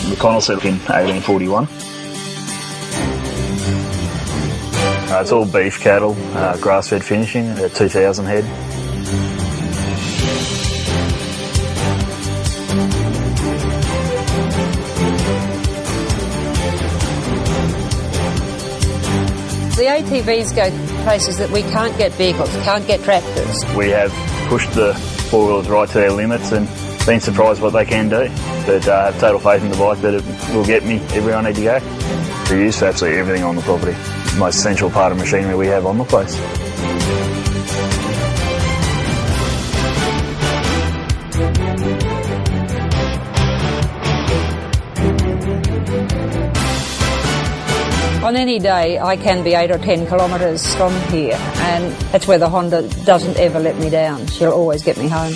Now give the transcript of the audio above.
the Connell set in 1841. It's all beef cattle, grass-fed finishing, about 2,000 head. The ATVs go places that we can't get vehicles, can't get tractors. We have pushed the four-wheelers right to their limits and been surprised what they can do. But I have total faith in the bike that it will get me everywhere I need to go. They're used for absolutely everything on the property. It's the most essential part of machinery we have on the place. On any day, I can be 8 or 10 kilometres from here, and that's where the Honda doesn't ever let me down. She'll always get me home.